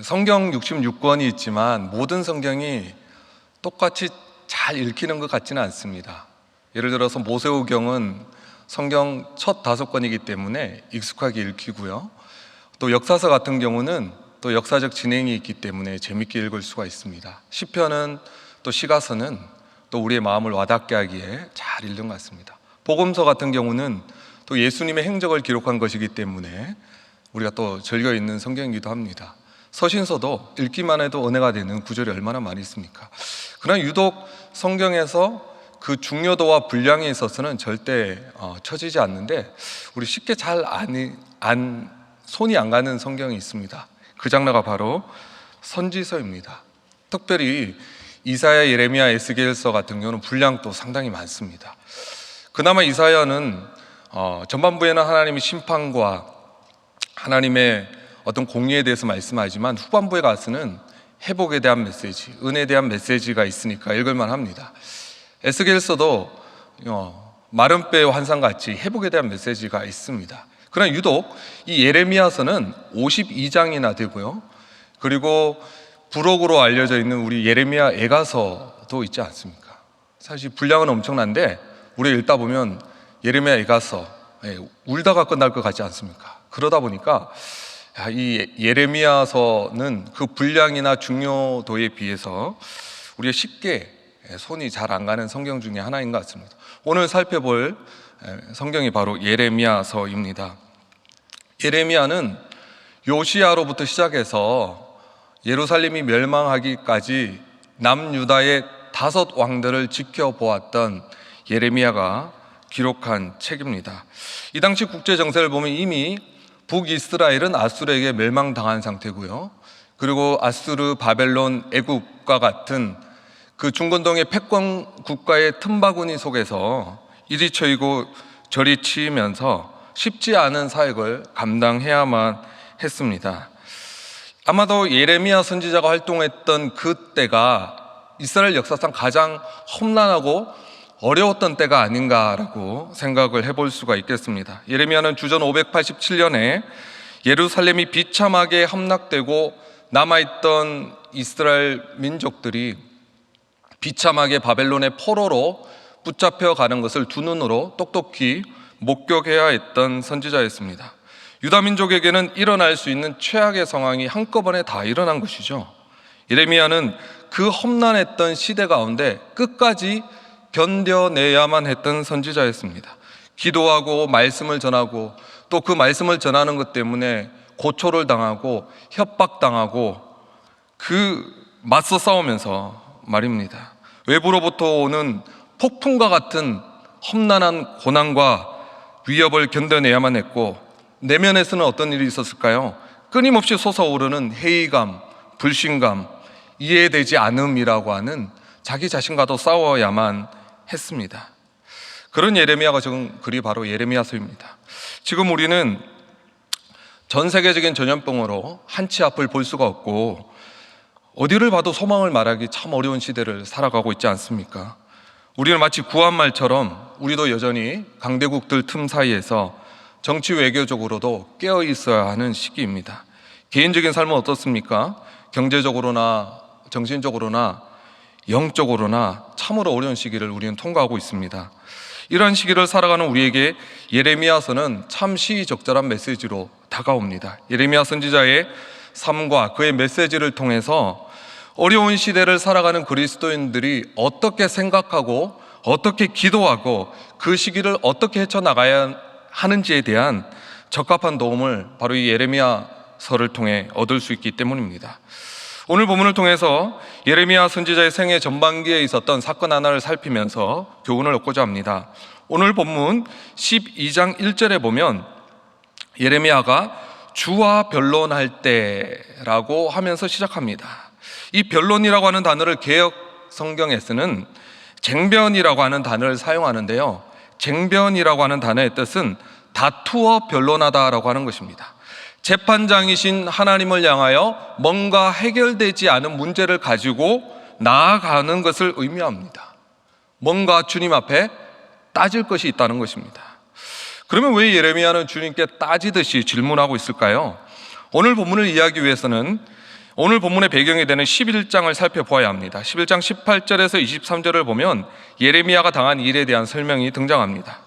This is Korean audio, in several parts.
성경 66권이 있지만 모든 성경이 똑같이 잘 읽히는 것 같지는 않습니다. 예를 들어서 모세오경은 성경 첫 5권이기 때문에 익숙하게 읽히고요. 또 역사서 같은 경우는 또 역사적 진행이 있기 때문에 재밌게 읽을 수가 있습니다. 시편은 또 시가서는 또 우리의 마음을 와닿게 하기에 잘 읽는 것 같습니다. 복음서 같은 경우는 또 예수님의 행적을 기록한 것이기 때문에 우리가 또 즐겨 읽는 성경이기도 합니다. 서신서도 읽기만 해도 은혜가 되는 구절이 얼마나 많이 있습니까? 그러나 유독 성경에서 그 중요도와 분량에 있어서는 절대 처지지 않는데 우리 쉽게 손이 안 가는 성경이 있습니다. 그 장르가 바로 선지서입니다. 특별히 이사야, 예레미야, 에스겔서 같은 경우는 분량도 상당히 많습니다. 그나마 이사야는 전반부에는 하나님의 심판과 하나님의 어떤 공의에 대해서 말씀하지만 후반부에 가서는 회복에 대한 메시지, 은혜에 대한 메시지가 있으니까 읽을만 합니다. 에스겔서도 마른 뼈의 환상같이 회복에 대한 메시지가 있습니다. 그러나 유독 이 예레미야서는 52장이나 되고요. 그리고 부록으로 알려져 있는 우리 예레미야 애가서도 있지 않습니까? 사실 분량은 엄청난데 우리 읽다 보면 예레미야 애가서 울다가 끝날 것 같지 않습니까? 그러다 보니까 이 예레미야서는 그 분량이나 중요도에 비해서 우리가 쉽게 손이 잘 안 가는 성경 중에 하나인 것 같습니다. 오늘 살펴볼 성경이 바로 예레미야서입니다. 예레미야는 요시야로부터 시작해서 예루살렘이 멸망하기까지 남유다의 5 왕들을 지켜보았던 예레미야가 기록한 책입니다. 이 당시 국제 정세를 보면 이미 북이스라엘은 아수르에게 멸망당한 상태고요. 그리고 아수르, 바벨론, 애굽과 같은 그 중건동의 패권 국가의 틈바구니 속에서 이리 쳐이고 저리 치이면서 쉽지 않은 사역을 감당해야만 했습니다. 아마도 예레미야 선지자가 활동했던 그 때가 이스라엘 역사상 가장 험난하고 어려웠던 때가 아닌가라고 생각을 해볼 수가 있겠습니다. 예레미야는 주전 587년에 예루살렘이 비참하게 함락되고 남아있던 이스라엘 민족들이 비참하게 바벨론의 포로로 붙잡혀 가는 것을 두 눈으로 똑똑히 목격해야 했던 선지자였습니다. 유다 민족에게는 일어날 수 있는 최악의 상황이 한꺼번에 다 일어난 것이죠. 예레미야는 그 험난했던 시대 가운데 끝까지 견뎌내야만 했던 선지자였습니다. 기도하고 말씀을 전하고 또 그 말씀을 전하는 것 때문에 고초를 당하고 협박당하고 맞서 싸우면서 말입니다. 외부로부터 오는 폭풍과 같은 험난한 고난과 위협을 견뎌내야만 했고 내면에서는 어떤 일이 있었을까요? 끊임없이 솟아오르는 회의감, 불신감, 이해되지 않음이라고 하는 자기 자신과도 싸워야만 했습니다. 그런 예레미야가 적은 글이 바로 예레미야서입니다. 지금 우리는 전 세계적인 전염병으로 한치 앞을 볼 수가 없고 어디를 봐도 소망을 말하기 참 어려운 시대를 살아가고 있지 않습니까? 우리는 마치 구한말처럼 우리도 여전히 강대국들 틈 사이에서 정치 외교적으로도 깨어 있어야 하는 시기입니다. 개인적인 삶은 어떻습니까? 경제적으로나 정신적으로나 영적으로나 참으로 어려운 시기를 우리는 통과하고 있습니다. 이러한 시기를 살아가는 우리에게 예레미야서는 참 시의적절한 메시지로 다가옵니다. 예레미야 선지자의 삶과 그의 메시지를 통해서 어려운 시대를 살아가는 그리스도인들이 어떻게 생각하고 어떻게 기도하고 그 시기를 어떻게 헤쳐나가야 하는지에 대한 적합한 도움을 바로 이 예레미야서를 통해 얻을 수 있기 때문입니다. 오늘 본문을 통해서 예레미야 선지자의 생애 전반기에 있었던 사건 하나를 살피면서 교훈을 얻고자 합니다. 오늘 본문 12장 1절에 보면 예레미야가 주와 변론할 때라고 하면서 시작합니다. 이 변론이라고 하는 단어를 개역 성경에서는 쟁변이라고 하는 단어를 사용하는데요. 쟁변이라고 하는 단어의 뜻은 다투어 변론하다라고 하는 것입니다. 재판장이신 하나님을 향하여 뭔가 해결되지 않은 문제를 가지고 나아가는 것을 의미합니다. 뭔가 주님 앞에 따질 것이 있다는 것입니다. 그러면 왜 예레미야는 주님께 따지듯이 질문하고 있을까요? 오늘 본문을 이해하기 위해서는 오늘 본문의 배경이 되는 11장을 살펴보아야 합니다. 11장 18절에서 23절을 보면 예레미야가 당한 일에 대한 설명이 등장합니다.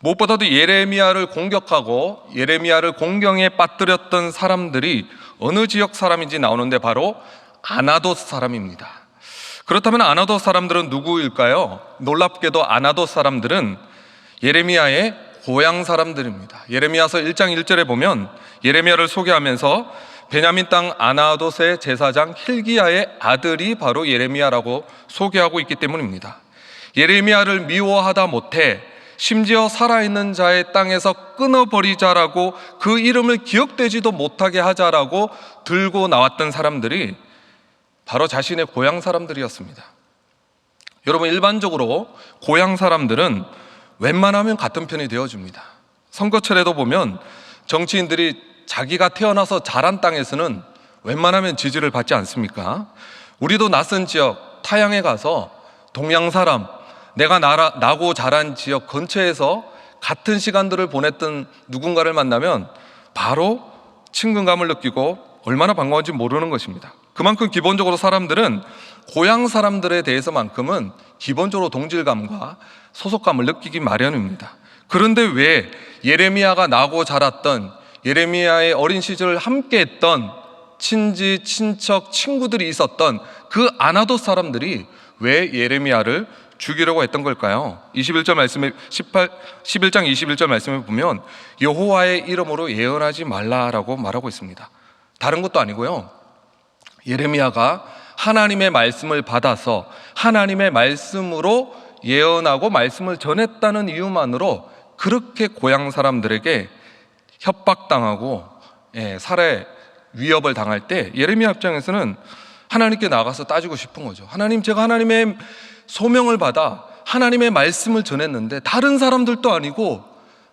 무엇보다도 예레미야를 공격하고 예레미야를 공경에 빠뜨렸던 사람들이 어느 지역 사람인지 나오는데 바로 아나돗 사람입니다. 그렇다면 아나돗 사람들은 누구일까요? 놀랍게도 아나돗 사람들은 예레미야의 고향 사람들입니다. 예레미야서 1장 1절에 보면 예레미야를 소개하면서 베냐민 땅 아나돗의 제사장 힐기야의 아들이 바로 예레미야라고 소개하고 있기 때문입니다. 예레미야를 미워하다 못해 심지어 살아있는 자의 땅에서 끊어버리자라고 그 이름을 기억되지도 못하게 하자라고 들고 나왔던 사람들이 바로 자신의 고향 사람들이었습니다. 여러분, 일반적으로 고향 사람들은 웬만하면 같은 편이 되어줍니다. 선거철에도 보면 정치인들이 자기가 태어나서 자란 땅에서는 웬만하면 지지를 받지 않습니까? 우리도 낯선 지역, 타향에 가서 동양 사람, 내가 나고 자란 지역 근처에서 같은 시간들을 보냈던 누군가를 만나면 바로 친근감을 느끼고 얼마나 반가운지 모르는 것입니다. 그만큼 기본적으로 사람들은 고향 사람들에 대해서만큼은 기본적으로 동질감과 소속감을 느끼기 마련입니다. 그런데 왜 예레미야가 나고 자랐던 예레미야의 어린 시절을 함께했던 친지, 친척, 친구들이 있었던 그 아나돗 사람들이 왜 예레미야를 죽이려고 했던 걸까요? 11장 21절 말씀에 보면 여호와의 이름으로 예언하지 말라라고 말하고 있습니다. 다른 것도 아니고요, 예레미야가 하나님의 말씀을 받아서 하나님의 말씀으로 예언하고 말씀을 전했다는 이유만으로 그렇게 고향 사람들에게 협박당하고 살해 위협을 당할 때 예레미야 입장에서는 하나님께 나가서 따지고 싶은 거죠. 하나님, 제가 하나님의 소명을 받아 하나님의 말씀을 전했는데 다른 사람들도 아니고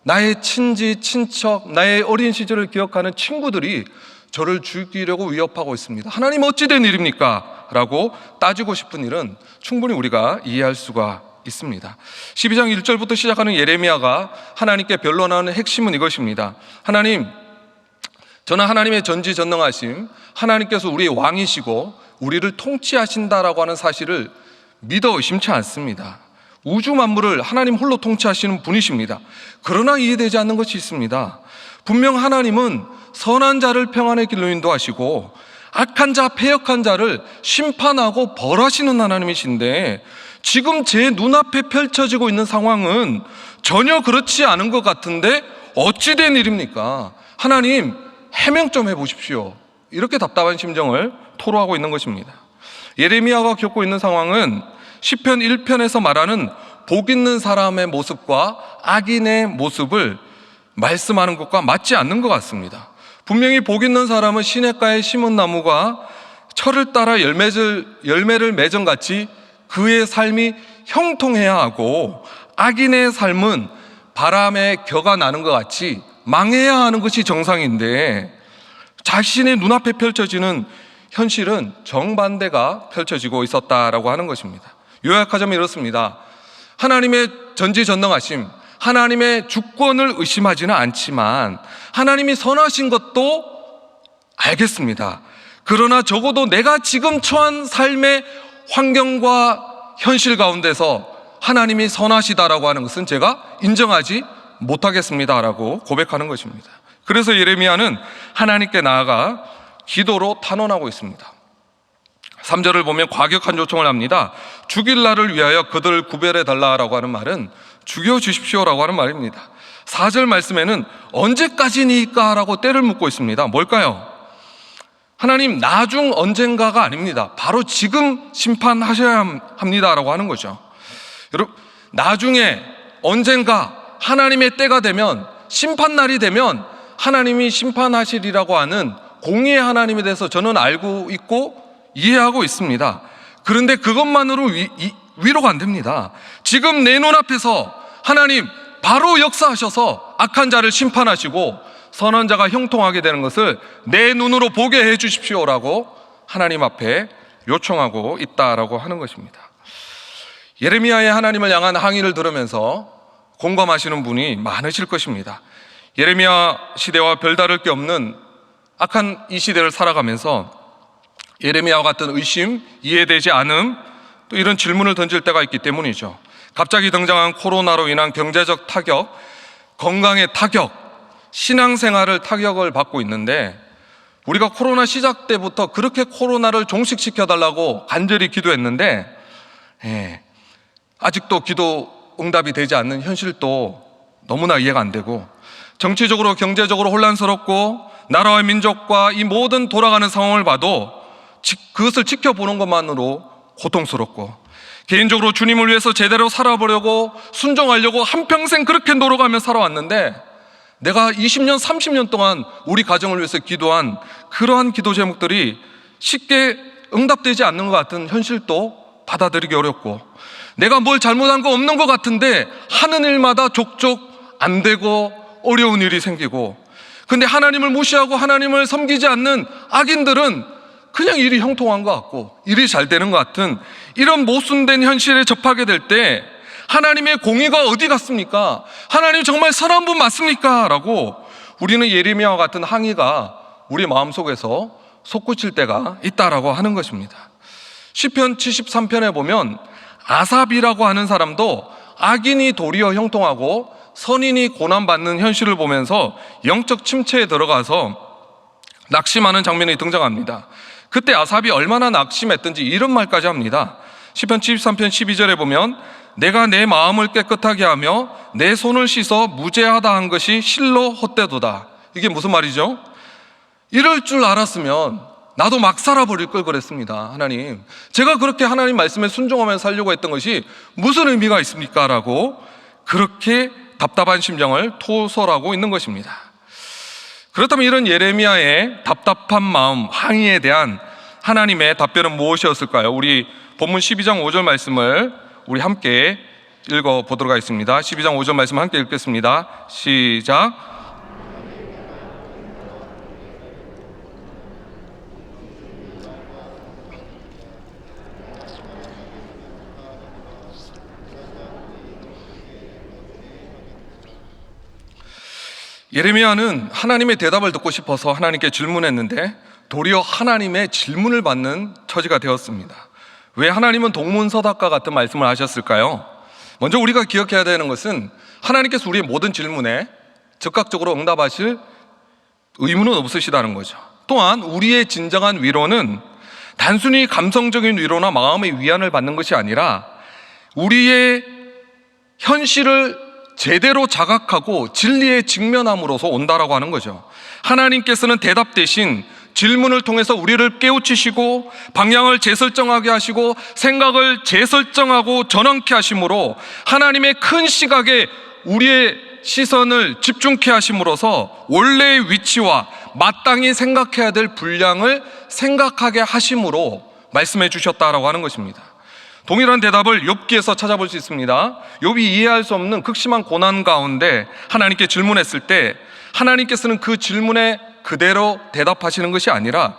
나의 친지, 친척, 나의 어린 시절을 기억하는 친구들이 저를 죽이려고 위협하고 있습니다. 하나님, 어찌 된 일입니까? 라고 따지고 싶은 일은 충분히 우리가 이해할 수가 있습니다. 12장 1절부터 시작하는 예레미야가 하나님께 변론하는 핵심은 이것입니다. 하나님, 저는 하나님의 전지전능하심, 하나님께서 우리의 왕이시고 우리를 통치하신다라고 하는 사실을 믿어 의심치 않습니다. 우주 만물을 하나님 홀로 통치하시는 분이십니다. 그러나 이해되지 않는 것이 있습니다. 분명 하나님은 선한 자를 평안의 길로 인도하시고 악한 자, 패역한 자를 심판하고 벌하시는 하나님이신데 지금 제 눈앞에 펼쳐지고 있는 상황은 전혀 그렇지 않은 것 같은데 어찌 된 일입니까? 하나님, 해명 좀 해보십시오. 이렇게 답답한 심정을 토로하고 있는 것입니다. 예레미야가 겪고 있는 상황은 시편 1편에서 말하는 복 있는 사람의 모습과 악인의 모습을 말씀하는 것과 맞지 않는 것 같습니다. 분명히 복 있는 사람은 시냇가에 심은 나무가 철을 따라 열매를 맺은 같이 그의 삶이 형통해야 하고, 악인의 삶은 바람에 겨가 나는 것 같이 망해야 하는 것이 정상인데 자신의 눈앞에 펼쳐지는 현실은 정반대가 펼쳐지고 있었다라고 하는 것입니다. 요약하자면 이렇습니다. 하나님의 전지전능하심, 하나님의 주권을 의심하지는 않지만 하나님이 선하신 것도 알겠습니다. 그러나 적어도 내가 지금 처한 삶의 환경과 현실 가운데서 하나님이 선하시다라고 하는 것은 제가 인정하지 못하겠습니다라고 고백하는 것입니다. 그래서 예레미야는 하나님께 나아가 기도로 탄원하고 있습니다. 3절을 보면 과격한 요청을 합니다. 죽일 날을 위하여 그들을 구별해 달라라고 하는 말은 죽여주십시오라고 하는 말입니다. 4절 말씀에는 언제까지니까? 라고 때를 묻고 있습니다. 뭘까요? 하나님, 나중 언젠가가 아닙니다. 바로 지금 심판하셔야 합니다라고 하는 거죠. 여러분, 나중에 언젠가 하나님의 때가 되면, 심판날이 되면 하나님이 심판하시리라고 하는 공의의 하나님에 대해서 저는 알고 있고 이해하고 있습니다. 그런데 그것만으로 위로가 안 됩니다. 지금 내 눈앞에서 하나님 바로 역사하셔서 악한 자를 심판하시고 선한 자가 형통하게 되는 것을 내 눈으로 보게 해 주십시오라고 하나님 앞에 요청하고 있다라고 하는 것입니다. 예레미야의 하나님을 향한 항의를 들으면서 공감하시는 분이 많으실 것입니다. 예레미야 시대와 별다를 게 없는 악한 이 시대를 살아가면서 예레미야와 같은 의심, 이해되지 않음, 또 이런 질문을 던질 때가 있기 때문이죠. 갑자기 등장한 코로나로 인한 경제적 타격, 건강의 타격, 신앙생활을 타격을 받고 있는데, 우리가 코로나 시작 때부터 그렇게 코로나를 종식시켜달라고 간절히 기도했는데 아직도 기도 응답이 되지 않는 현실도 너무나 이해가 안 되고, 정치적으로 경제적으로 혼란스럽고 나라와 민족과 이 모든 돌아가는 상황을 봐도 그것을 지켜보는 것만으로 고통스럽고, 개인적으로 주님을 위해서 제대로 살아보려고 순종하려고 한평생 그렇게 노력하며 살아왔는데, 내가 20년, 30년 동안 우리 가정을 위해서 기도한 그러한 기도 제목들이 쉽게 응답되지 않는 것 같은 현실도 받아들이기 어렵고, 내가 뭘 잘못한 거 없는 것 같은데 하는 일마다 족족 안 되고 어려운 일이 생기고, 근데 하나님을 무시하고 하나님을 섬기지 않는 악인들은 그냥 일이 형통한 것 같고 일이 잘 되는 것 같은 이런 모순된 현실에 접하게 될 때, 하나님의 공의가 어디 갔습니까? 하나님 정말 선한 분 맞습니까? 라고 우리는 예레미야와 같은 항의가 우리 마음속에서 솟구칠 때가 있다라고 하는 것입니다. 시편 73편에 보면 아삽이라고 하는 사람도 악인이 도리어 형통하고 선인이 고난받는 현실을 보면서 영적 침체에 들어가서 낙심하는 장면이 등장합니다. 그때 아삽이 얼마나 낙심했던지 이런 말까지 합니다. 시편 73편 12절에 보면 내가 내 마음을 깨끗하게 하며 내 손을 씻어 무죄하다 한 것이 실로 헛되도다. 이게 무슨 말이죠? 이럴 줄 알았으면 나도 막 살아버릴 걸 그랬습니다. 하나님, 제가 그렇게 하나님 말씀에 순종하며 살려고 했던 것이 무슨 의미가 있습니까? 라고 그렇게 답답한 심정을 토설하고 있는 것입니다. 그렇다면 이런 예레미야의 답답한 마음, 항의에 대한 하나님의 답변은 무엇이었을까요? 우리 본문 12장 5절 말씀을 우리 함께 읽어보도록 하겠습니다. 12장 5절 말씀 함께 읽겠습니다. 시작. 예레미야는 하나님의 대답을 듣고 싶어서 하나님께 질문했는데 도리어 하나님의 질문을 받는 처지가 되었습니다. 왜 하나님은 동문서답과 같은 말씀을 하셨을까요? 먼저 우리가 기억해야 되는 것은 하나님께서 우리의 모든 질문에 즉각적으로 응답하실 의무는 없으시다는 거죠. 또한 우리의 진정한 위로는 단순히 감성적인 위로나 마음의 위안을 받는 것이 아니라 우리의 현실을 제대로 자각하고 진리에 직면함으로써 온다라고 하는 거죠. 하나님께서는 대답 대신 질문을 통해서 우리를 깨우치시고 방향을 재설정하게 하시고 생각을 재설정하고 전환케 하심으로 하나님의 큰 시각에 우리의 시선을 집중케 하심으로써 원래의 위치와 마땅히 생각해야 될 분량을 생각하게 하심으로 말씀해 주셨다라고 하는 것입니다. 동일한 대답을 욥기에서 찾아볼 수 있습니다. 욥이 이해할 수 없는 극심한 고난 가운데 하나님께 질문했을 때 하나님께서는 그 질문에 그대로 대답하시는 것이 아니라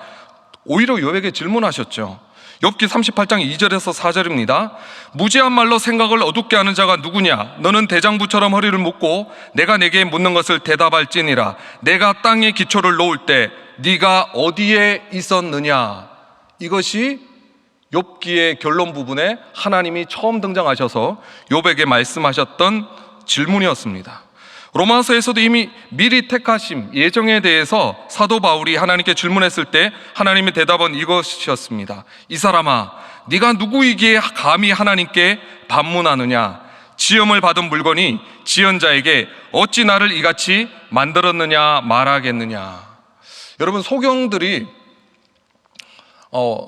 오히려 욥에게 질문하셨죠. 욥기 38장 2절에서 4절입니다. 무지한 말로 생각을 어둡게 하는 자가 누구냐? 너는 대장부처럼 허리를 묶고 내가 내게 묻는 것을 대답할지니라. 내가 땅에 기초를 놓을 때 네가 어디에 있었느냐? 이것이 욥기의 결론 부분에 하나님이 처음 등장하셔서 욥에게 말씀하셨던 질문이었습니다. 로마서에서도 이미 미리 택하심, 예정에 대해서 사도 바울이 하나님께 질문했을 때 하나님의 대답은 이것이었습니다. 이 사람아, 네가 누구이기에 감히 하나님께 반문하느냐? 지음을 받은 물건이 지연자에게 어찌 나를 이같이 만들었느냐 말하겠느냐. 여러분, 소경들이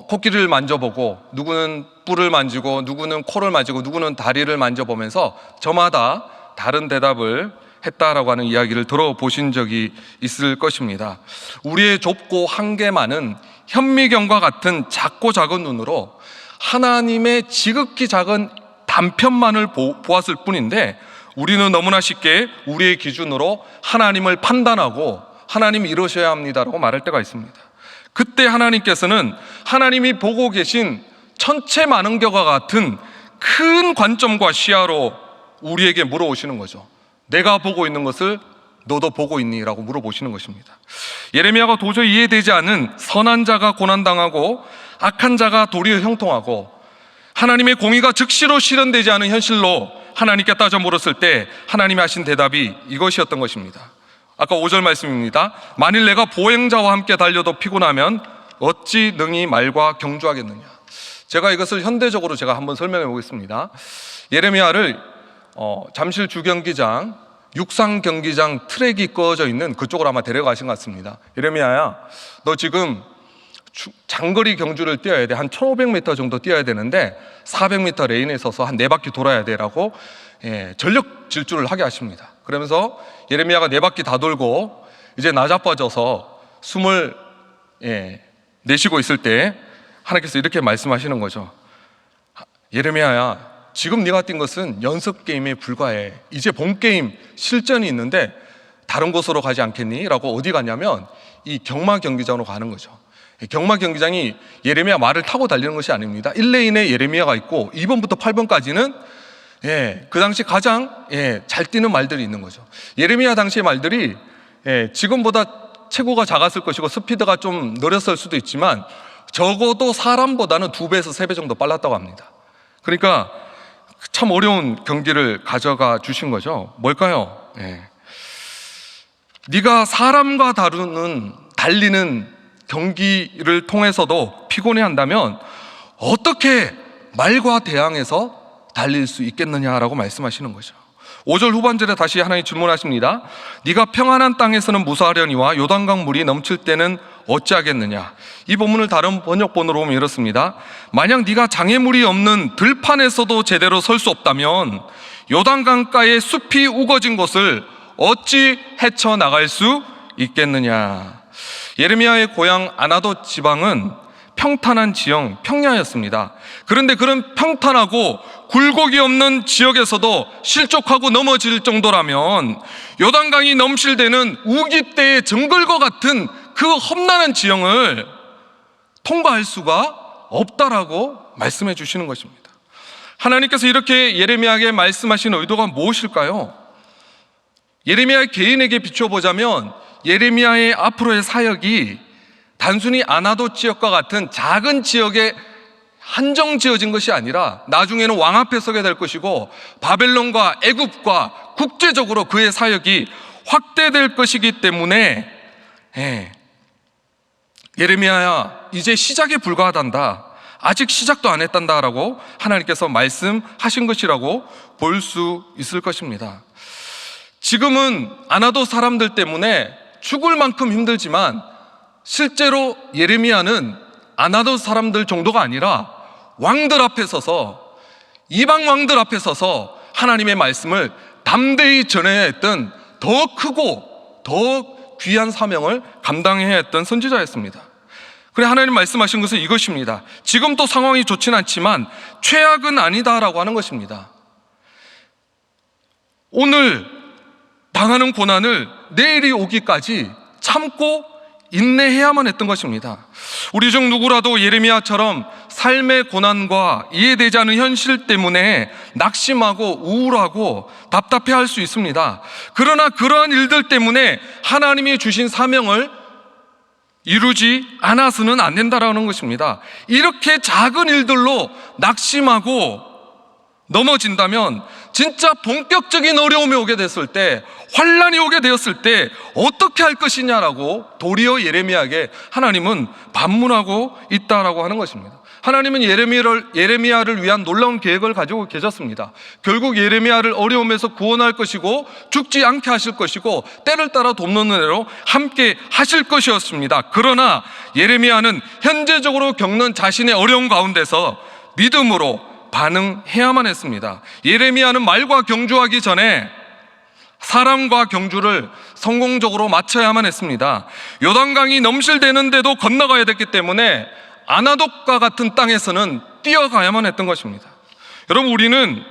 코끼리를 만져보고 누구는 뿔을 만지고 누구는 코를 만지고 누구는 다리를 만져보면서 저마다 다른 대답을 했다라고 하는 이야기를 들어보신 적이 있을 것입니다. 우리의 좁고 한계만은 현미경과 같은 작고 작은 눈으로 하나님의 지극히 작은 단편만을 보았을 뿐인데 우리는 너무나 쉽게 우리의 기준으로 하나님을 판단하고 하나님이 이러셔야 합니다라고 말할 때가 있습니다. 그때 하나님께서는 하나님이 보고 계신 천체만원경과 같은 큰 관점과 시야로 우리에게 물어오시는 거죠. 내가 보고 있는 것을 너도 보고 있니? 라고 물어보시는 것입니다. 예레미야가 도저히 이해되지 않은 선한 자가 고난당하고 악한 자가 도리어 형통하고 하나님의 공의가 즉시로 실현되지 않은 현실로 하나님께 따져 물었을 때 하나님이 하신 대답이 이것이었던 것입니다. 아까 5절 말씀입니다. 만일 내가 보행자와 함께 달려도 피곤하면 어찌 능히 말과 경주하겠느냐. 제가 이것을 현대적으로 제가 한번 설명해 보겠습니다. 예레미야를 잠실 주경기장, 육상 경기장 트랙이 꺼져 있는 그쪽으로 아마 데려가신 것 같습니다. 예레미야야, 너 지금 장거리 경주를 뛰어야 돼. 한 1500m 정도 뛰어야 되는데 400m 레인에 서서 한 4바퀴 돌아야 돼라고 전력 질주를 하게 하십니다. 그러면서 예레미야가 4바퀴 다 돌고 이제 나자빠져서 숨을 내쉬고 있을 때 하나님께서 이렇게 말씀하시는 거죠. 예레미야야, 지금 네가 뛴 것은 연습 게임에 불과해. 이제 본 게임 실전이 있는데 다른 곳으로 가지 않겠니? 라고 어디 가냐면 이 경마 경기장으로 가는 거죠. 경마 경기장이 예레미야 말을 타고 달리는 것이 아닙니다. 1레인에 예레미야가 있고 2번부터 8번까지는 그 당시 가장 잘 뛰는 말들이 있는 거죠. 예레미야 당시의 말들이 지금보다 체구가 작았을 것이고 스피드가 좀 느렸을 수도 있지만 적어도 사람보다는 2배에서 3배 정도 빨랐다고 합니다. 그러니까 참 어려운 경기를 가져가 주신 거죠. 뭘까요? 네가 사람과 달리는 경기를 통해서도 피곤해한다면 어떻게 말과 대항해서 달릴 수 있겠느냐라고 말씀하시는 거죠. 5절 후반절에 다시 하나님 질문하십니다. 네가 평안한 땅에서는 무사하려니와 요단강 물이 넘칠 때는 어찌하겠느냐. 이 본문을 다른 번역본으로 보면 이렇습니다. 만약 네가 장애물이 없는 들판에서도 제대로 설 수 없다면 요단강가의 숲이 우거진 곳을 어찌 헤쳐나갈 수 있겠느냐. 예레미야의 고향 아나돗 지방은 평탄한 지형, 평야였습니다. 그런데 그런 평탄하고 굴곡이 없는 지역에서도 실족하고 넘어질 정도라면 요단강이 넘실대는 우깃대의 정글과 같은 그 험난한 지형을 통과할 수가 없다라고 말씀해 주시는 것입니다. 하나님께서 이렇게 예레미야에게 말씀하신 의도가 무엇일까요? 예레미야 개인에게 비춰보자면 예레미야의 앞으로의 사역이 단순히 아나돗 지역과 같은 작은 지역에 한정 지어진 것이 아니라 나중에는 왕 앞에 서게 될 것이고 바벨론과 애굽과 국제적으로 그의 사역이 확대될 것이기 때문에 예레미야야, 이제 시작에 불과하단다. 아직 시작도 안 했단다라고 하나님께서 말씀하신 것이라고 볼 수 있을 것입니다. 지금은 아나돗 사람들 때문에 죽을 만큼 힘들지만 실제로 예레미야는 아나돗 사람들 정도가 아니라 왕들 앞에 서서, 이방 왕들 앞에 서서 하나님의 말씀을 담대히 전해야 했던 더 크고 더 귀한 사명을 감당해야 했던 선지자였습니다. 그래 하나님 말씀하신 것은 이것입니다. 지금도 상황이 좋진 않지만 최악은 아니다라고 하는 것입니다. 오늘 당하는 고난을 내일이 오기까지 참고 인내해야만 했던 것입니다. 우리 중 누구라도 예레미야처럼 삶의 고난과 이해되지 않은 현실 때문에 낙심하고 우울하고 답답해할 수 있습니다. 그러나 그러한 일들 때문에 하나님이 주신 사명을 이루지 않아서는 안 된다라는 것입니다. 이렇게 작은 일들로 낙심하고 넘어진다면 진짜 본격적인 어려움이 오게 됐을 때, 환란이 오게 되었을 때 어떻게 할 것이냐라고 도리어 예레미야에게 하나님은 반문하고 있다라고 하는 것입니다. 하나님은 예레미야를 위한 놀라운 계획을 가지고 계셨습니다. 결국 예레미야를 어려움에서 구원할 것이고 죽지 않게 하실 것이고 때를 따라 돕는 은혜로 함께 하실 것이었습니다. 그러나 예레미야는 현재적으로 겪는 자신의 어려움 가운데서 믿음으로 반응해야만 했습니다. 예레미야는 말과 경주하기 전에 사람과 경주를 성공적으로 마쳐야만 했습니다. 요단강이 넘실대는데도 건너가야 됐기 때문에 아나돗과 같은 땅에서는 뛰어가야만 했던 것입니다. 여러분, 우리는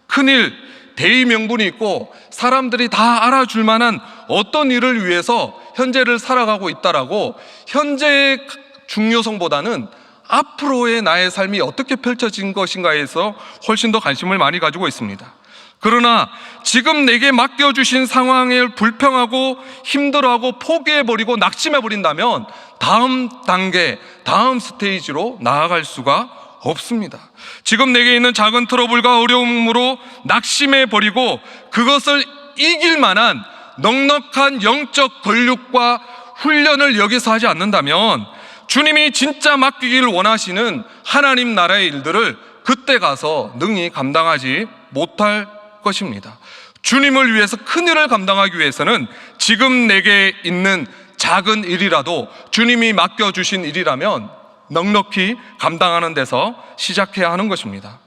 큰일, 대의 명분이 있고 사람들이 다 알아줄 만한 어떤 일을 위해서 현재를 살아가고 있다라고 현재의 중요성보다는 앞으로의 나의 삶이 어떻게 펼쳐진 것인가에서 훨씬 더 관심을 많이 가지고 있습니다. 그러나 지금 내게 맡겨주신 상황을 불평하고 힘들어하고 포기해버리고 낙심해버린다면 다음 단계, 다음 스테이지로 나아갈 수가 없습니다. 지금 내게 있는 작은 트러블과 어려움으로 낙심해버리고 그것을 이길 만한 넉넉한 영적 권력과 훈련을 여기서 하지 않는다면 주님이 진짜 맡기길 원하시는 하나님 나라의 일들을 그때 가서 능히 감당하지 못할 것입니다. 주님을 위해서 큰 일을 감당하기 위해서는 지금 내게 있는 작은 일이라도 주님이 맡겨주신 일이라면 넉넉히 감당하는 데서 시작해야 하는 것입니다.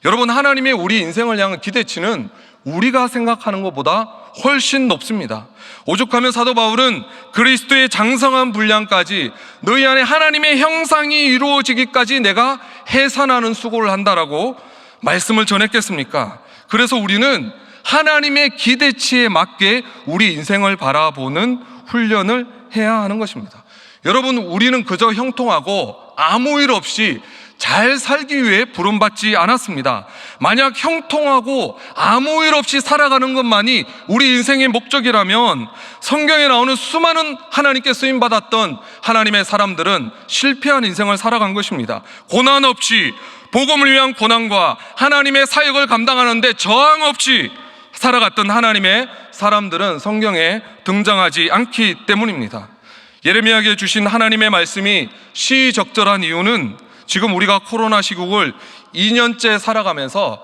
여러분, 하나님의 우리 인생을 향한 기대치는 우리가 생각하는 것보다 훨씬 높습니다. 오죽하면 사도 바울은 그리스도의 장성한 분량까지 너희 안에 하나님의 형상이 이루어지기까지 내가 해산하는 수고를 한다라고 말씀을 전했겠습니까? 그래서 우리는 하나님의 기대치에 맞게 우리 인생을 바라보는 훈련을 해야 하는 것입니다. 여러분, 우리는 그저 형통하고 아무 일 없이 잘 살기 위해 부름받지 않았습니다. 만약 형통하고 아무 일 없이 살아가는 것만이 우리 인생의 목적이라면 성경에 나오는 수많은 하나님께 쓰임받았던 하나님의 사람들은 실패한 인생을 살아간 것입니다. 고난 없이, 복음을 위한 고난과 하나님의 사역을 감당하는데 저항 없이 살아갔던 하나님의 사람들은 성경에 등장하지 않기 때문입니다. 예레미야에게 주신 하나님의 말씀이 시적절한 이유는 지금 우리가 코로나 시국을 2년째 살아가면서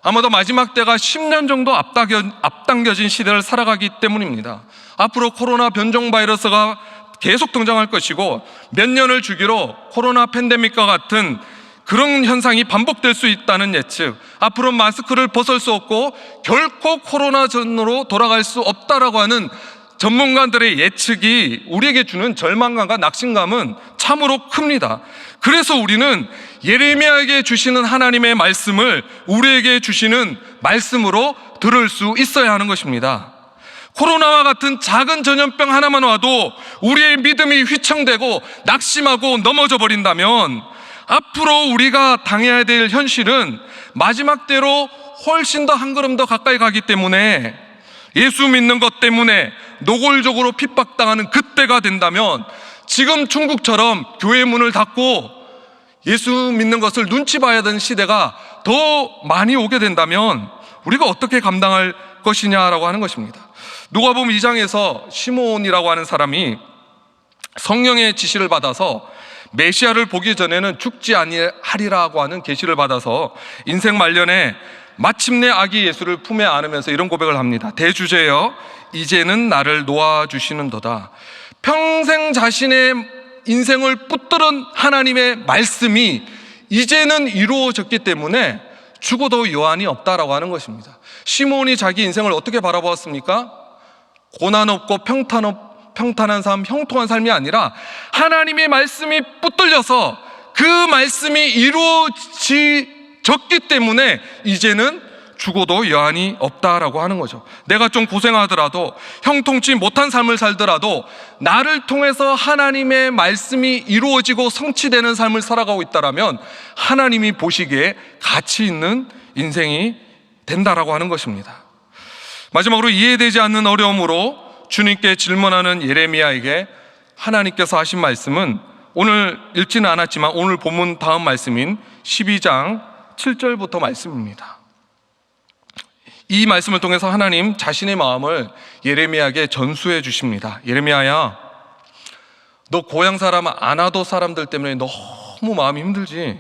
아마도 마지막 때가 10년 정도 앞당겨진 시대를 살아가기 때문입니다. 앞으로 코로나 변종 바이러스가 계속 등장할 것이고 몇 년을 주기로 코로나 팬데믹과 같은 그런 현상이 반복될 수 있다는 예측, 앞으로 마스크를 벗을 수 없고 결코 코로나 전으로 돌아갈 수 없다라고 하는 전문가들의 예측이 우리에게 주는 절망감과 낙심감은 참으로 큽니다. 그래서 우리는 예레미야에게 주시는 하나님의 말씀을 우리에게 주시는 말씀으로 들을 수 있어야 하는 것입니다. 코로나와 같은 작은 전염병 하나만 와도 우리의 믿음이 휘청되고 낙심하고 넘어져 버린다면 앞으로 우리가 당해야 될 현실은 마지막 때로 훨씬 더 한 걸음 더 가까이 가기 때문에 예수 믿는 것 때문에 노골적으로 핍박당하는 그때가 된다면 지금 중국처럼 교회 문을 닫고 예수 믿는 것을 눈치 봐야 되는 시대가 더 많이 오게 된다면 우리가 어떻게 감당할 것이냐라고 하는 것입니다. 누가복음 2장에서 시몬이라고 하는 사람이 성령의 지시를 받아서 메시아를 보기 전에는 죽지 아니하리라고 하는 계시를 받아서 인생 말년에 마침내 아기 예수를 품에 안으면서 이런 고백을 합니다. 대주제여, 이제는 나를 놓아주시는도다. 평생 자신의 인생을 붙들은 하나님의 말씀이 이제는 이루어졌기 때문에 죽어도 여한이 없다라고 하는 것입니다. 시몬이 자기 인생을 어떻게 바라보았습니까? 고난 없고 평탄한 삶, 형통한 삶이 아니라 하나님의 말씀이 붙들려서 그 말씀이 이루어졌기 때문에 이제는 죽어도 여한이 없다라고 하는 거죠. 내가 좀 고생하더라도, 형통치 못한 삶을 살더라도 나를 통해서 하나님의 말씀이 이루어지고 성취되는 삶을 살아가고 있다라면 하나님이 보시기에 가치 있는 인생이 된다라고 하는 것입니다. 마지막으로 이해되지 않는 어려움으로 주님께 질문하는 예레미야에게 하나님께서 하신 말씀은 오늘 읽지는 않았지만 오늘 본문 다음 말씀인 12장 7절부터 말씀입니다. 이 말씀을 통해서 하나님 자신의 마음을 예레미야에게 전수해 주십니다. 예레미야야, 너 고향 사람 아나도 사람들 때문에 너무 마음이 힘들지?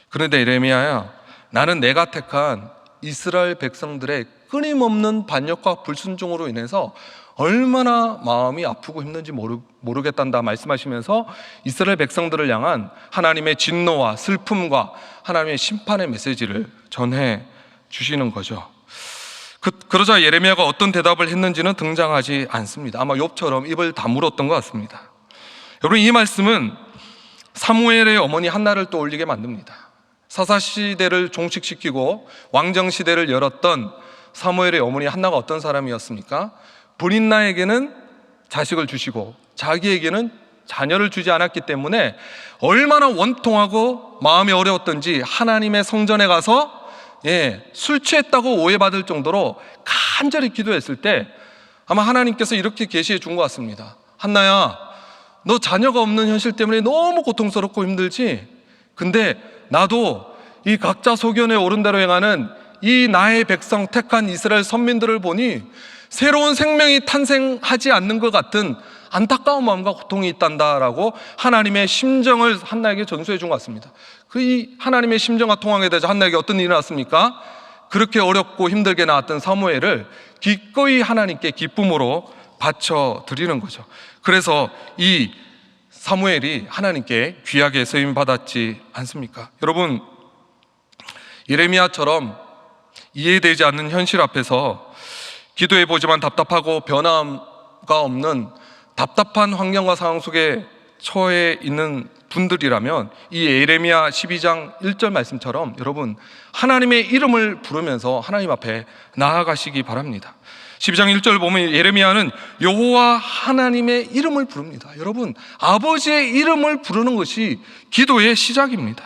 그런데 예레미야야, 나는 내가 택한 이스라엘 백성들의 끊임없는 반역과 불순종으로 인해서 얼마나 마음이 아프고 힘든지 모르겠단다 말씀하시면서 이스라엘 백성들을 향한 하나님의 진노와 슬픔과 하나님의 심판의 메시지를 전해 주시는 거죠. 그러자 예레미야가 어떤 대답을 했는지는 등장하지 않습니다. 아마 욥처럼 입을 다물었던 것 같습니다. 여러분, 이 말씀은 사무엘의 어머니 한나를 떠올리게 만듭니다. 사사시대를 종식시키고 왕정시대를 열었던 사무엘의 어머니 한나가 어떤 사람이었습니까? 브린나에게는 자식을 주시고 자기에게는 자녀를 주지 않았기 때문에 얼마나 원통하고 마음이 어려웠던지 하나님의 성전에 가서 술 취했다고 오해받을 정도로 간절히 기도했을 때 아마 하나님께서 이렇게 계시해 준 것 같습니다. 한나야, 너 자녀가 없는 현실 때문에 너무 고통스럽고 힘들지? 근데 나도 이 각자 소견에 옳은 대로 행하는 이 나의 백성 택한 이스라엘 선민들을 보니 새로운 생명이 탄생하지 않는 것 같은 안타까운 마음과 고통이 있단다라고 하나님의 심정을 한나에게 전수해 준 것 같습니다. 이 하나님의 심정과 통하게 되자 한나에게 어떤 일이 났습니까? 그렇게 어렵고 힘들게 낳았던 사무엘을 기꺼이 하나님께 기쁨으로 바쳐 드리는 거죠. 그래서 이 사무엘이 하나님께 귀하게 쓰임 받았지 않습니까? 여러분, 예레미야처럼 이해되지 않는 현실 앞에서 기도해 보지만 답답하고 변함가 없는 답답한 환경과 상황 속에 처해 있는 분들이라면 이 예레미야 12장 1절 말씀처럼 여러분, 하나님의 이름을 부르면서 하나님 앞에 나아가시기 바랍니다. 12장 1절 보면 예레미야는 여호와 하나님의 이름을 부릅니다. 여러분, 아버지의 이름을 부르는 것이 기도의 시작입니다.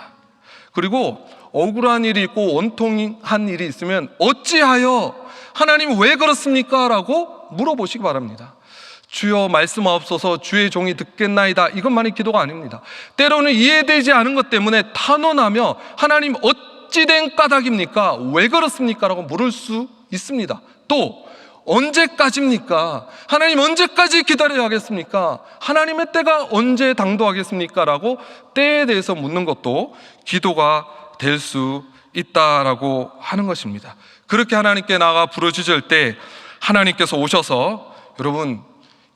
그리고 억울한 일이 있고 원통한 일이 있으면 어찌하여 하나님 왜 그렇습니까? 라고 물어보시기 바랍니다. 주여 말씀하옵소서, 주의 종이 듣겠나이다, 이것만이 기도가 아닙니다. 때로는 이해되지 않은 것 때문에 탄원하며 하나님 어찌 된 까닭입니까? 왜 그렇습니까? 라고 물을 수 있습니다. 또 언제까지입니까? 하나님 언제까지 기다려야 하겠습니까? 하나님의 때가 언제 당도하겠습니까? 라고 때에 대해서 묻는 것도 기도가 될 수 있다라고 하는 것입니다. 그렇게 하나님께 나아가 부르짖을 때 하나님께서 오셔서, 여러분,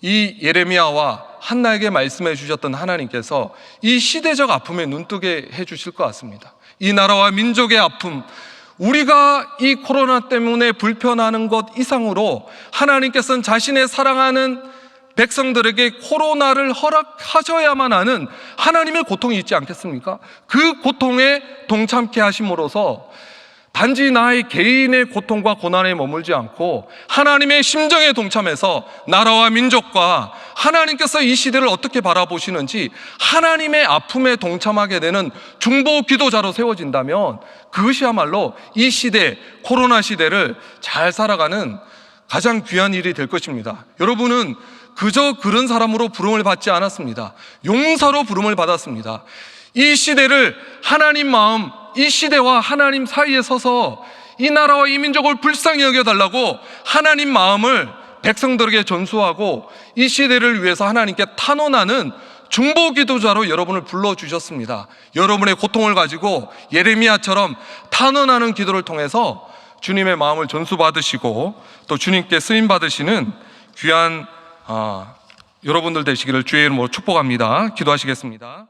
이 예레미야와 한나에게 말씀해 주셨던 하나님께서 이 시대적 아픔에 눈뜨게 해 주실 것 같습니다. 이 나라와 민족의 아픔, 우리가 이 코로나 때문에 불편하는 것 이상으로 하나님께서는 자신의 사랑하는 백성들에게 코로나를 허락하셔야만 하는 하나님의 고통이 있지 않겠습니까? 그 고통에 동참케 하심으로써 단지 나의 개인의 고통과 고난에 머물지 않고 하나님의 심정에 동참해서 나라와 민족과 하나님께서 이 시대를 어떻게 바라보시는지 하나님의 아픔에 동참하게 되는 중보 기도자로 세워진다면 그것이야말로 이 시대, 코로나 시대를 잘 살아가는 가장 귀한 일이 될 것입니다. 여러분은 그저 그런 사람으로 부름을 받지 않았습니다. 용사로 부름을 받았습니다. 이 시대를 하나님 마음, 이 시대와 하나님 사이에 서서 이 나라와 이 민족을 불쌍히 여겨달라고 하나님 마음을 백성들에게 전수하고 이 시대를 위해서 하나님께 탄원하는 중보기도자로 여러분을 불러주셨습니다. 여러분의 고통을 가지고 예레미야처럼 탄원하는 기도를 통해서 주님의 마음을 전수받으시고 또 주님께 쓰임받으시는 귀한 여러분들 되시기를 주의 이름으로 축복합니다. 기도하시겠습니다.